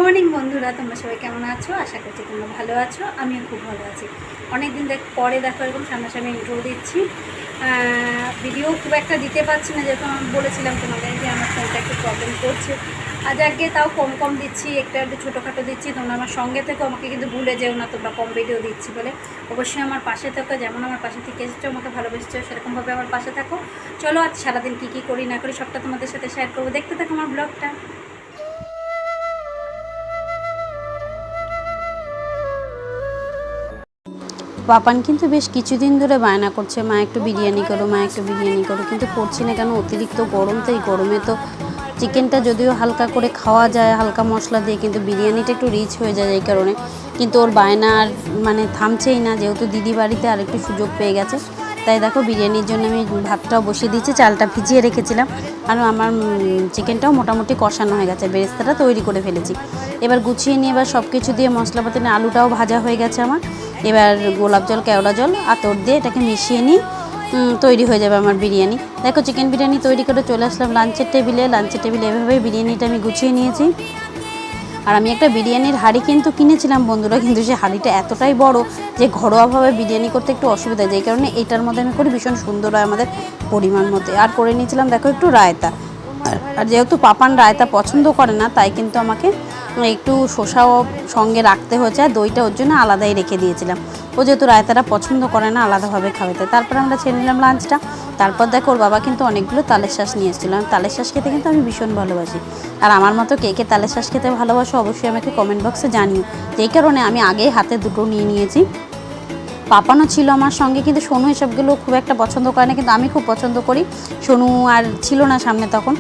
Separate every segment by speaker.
Speaker 1: Morning বন্ধুরা, তোমরা সবাই কেমন আছো? আশা করছি তোমরা ভালো আছো। আমিও খুব ভালো আছি। অনেক দিন পরে দেখো এরকম সামনাসামনি ইন্ট্রো দিচ্ছি। ভিডিও খুব একটা দিতে পারছি না, যেহেতু আমি বলেছিলাম তোমাদের যে আমার ফোনটা একটু প্রবলেম করছে। আজ আগে তাও কম কম দিচ্ছি, একটু ছোটোখাটো দিচ্ছি। তোমরা আমার সঙ্গে থেকো, আমাকে কিন্তু ভুলে যেও না তোমরা কম ভিডিও দিচ্ছি বলে। অবশ্যই আমার পাশে থেকো, যেমন আমার পাশে থেকে এসেছো, আমাকে ভালোবেসেছো, সেরকমভাবে আমার পাশে থাকো। চলো আজ সারাদিন কী কী করি না করি সবটা তোমাদের সাথে শেয়ার করবো। দেখতে থাকো আমার ব্লগটা।
Speaker 2: পাপান কিন্তু বেশ কিছুদিন ধরে বায়না করছে, মা একটু বিরিয়ানি করো, মা একটু বিরিয়ানি করো, কিন্তু করছি না কেন, অতিরিক্ত গরম। তো এই গরমে তো চিকেনটা যদিও হালকা করে খাওয়া যায় হালকা মশলা দিয়ে, কিন্তু বিরিয়ানিটা একটু রিচ হয়ে যায় এই কারণে। কিন্তু ওর বায়না আর মানে থামছেই না, যেহেতু দিদি বাড়িতে আর একটু সুযোগ পেয়ে গেছে। তাই দেখো বিরিয়ানির জন্য আমি ভাতটাও বসিয়ে দিয়েছি, চালটা ভিজিয়ে রেখেছিলাম। আর আমার চিকেনটাও মোটামুটি কষানো হয়ে গেছে, বেরেস্তাটা তৈরি করে ফেলেছি। এবার গুছিয়ে নিয়ে এবার সব কিছু দিয়ে মশলাপাতি নিয়ে আলুটাও ভাজা হয়ে গেছে আমার। এবার গোলাপ জল, কেওড়া জল, আতর দিয়ে এটাকে মিশিয়ে নিই, তৈরি হয়ে যাবে আমার বিরিয়ানি। দেখো চিকেন বিরিয়ানি তৈরি করে চলে আসলাম লাঞ্চের টেবিলে। এভাবেই বিরিয়ানিটা আমি গুছিয়ে নিয়েছি। আর আমি একটা বিরিয়ানির হাঁড়ি কিন্তু কিনেছিলাম বন্ধুরা, কিন্তু সেই হাঁড়িটা এতটাই বড় যে ঘরোয়াভাবে বিরিয়ানি করতে একটু অসুবিধা, যেই কারণে এইটার মধ্যে আমি করি, ভীষণ সুন্দর হয় আমাদের পরিমাণ মতো। আর করে নিয়েছিলাম দেখো একটু রায়তা। আর যেহেতু পাপান রায়তা পছন্দ করে না, তাই কিন্তু আমাকে একটু শসাও সঙ্গে রাখতে হয়েছে। আর দইটা ওর জন্য আলাদাই রেখে দিয়েছিলাম, ও যেহেতু রায়তাটা পছন্দ করে না আলাদাভাবে খাওয়াতে। তারপর আমরা ছেড়ে নিলাম লাঞ্চটা। তারপর দেখো ওর বাবা কিন্তু অনেকগুলো তালের শ্বাস নিয়ে এসেছিলাম। তালের শ্বাস খেতে কিন্তু আমি ভীষণ ভালোবাসি। আর আমার মতো কে কে তালের শ্বাস খেতে ভালোবাসো অবশ্যই আমাকে কমেন্ট বক্সে জানিও। যেই কারণে আমি আগেই হাতে দুটো নিয়ে নিয়েছি। পাপানও ছিল আমার সঙ্গে, কিন্তু সোনু এসবগুলো খুব একটা পছন্দ করে না, কিন্তু আমি খুব পছন্দ করি। সোনু আর ছিল না সামনে তখন।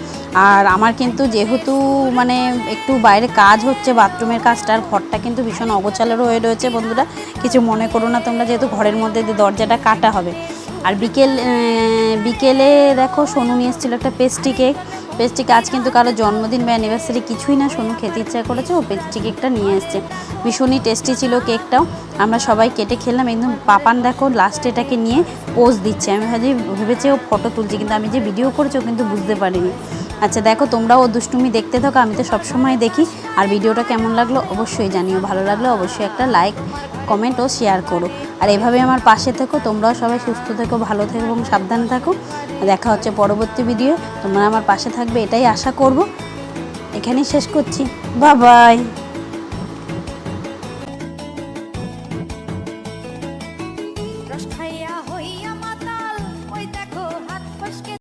Speaker 2: আর আমার কিন্তু যেহেতু মানে একটু বাইরে কাজ হচ্ছে, বাথরুমের কাজটা, আর ঘরটা কিন্তু ভীষণ অগোছালো হয়ে রয়েছে বন্ধুরা, কিছু মনে করো না তোমরা, যেহেতু ঘরের মধ্যে দরজাটা কাটা হবে। আর বিকেলে দেখো সোনু নিয়ে এসেছিলো একটা পেস্ট্রি কেক। আজ কিন্তু কারো জন্মদিন বা অ্যানিভার্সারি কিছুই না, সোনু খেতে ইচ্ছা করেছে, ও পেস্ট্রি কেকটা নিয়ে এসছে। ভীষণই টেস্টি ছিল কেকটাও। আমরা সবাই কেটে খেলাম একদম। পাপান দেখো লাস্টে এটাকে নিয়ে পোজ দিচ্ছে। আমি ভেবেছি ও ফটো তুলছি, কিন্তু আমি যে ভিডিও করছি ও কিন্তু বুঝতে পারিনি। আচ্ছা দেখো তোমরাও ও দুষ্টুমি দেখতে থাকো, আমি তো সবসময় দেখি। আর ভিডিওটা কেমন লাগলো অবশ্যই জানিও, ভালো লাগলে অবশ্যই একটা লাইক, কমেন্ট ও শেয়ার করো। আর এভাবে আমার পাশে থেকো, তোমরাও সবাই সুস্থ থেকো, ভালো থেকো এবং সাবধানে থাকো। দেখা হচ্ছে পরবর্তী ভিডিও, তোমরা আমার পাশে থাকবে এটাই আশা করব। এখানেই শেষ করছি, বাই বাই।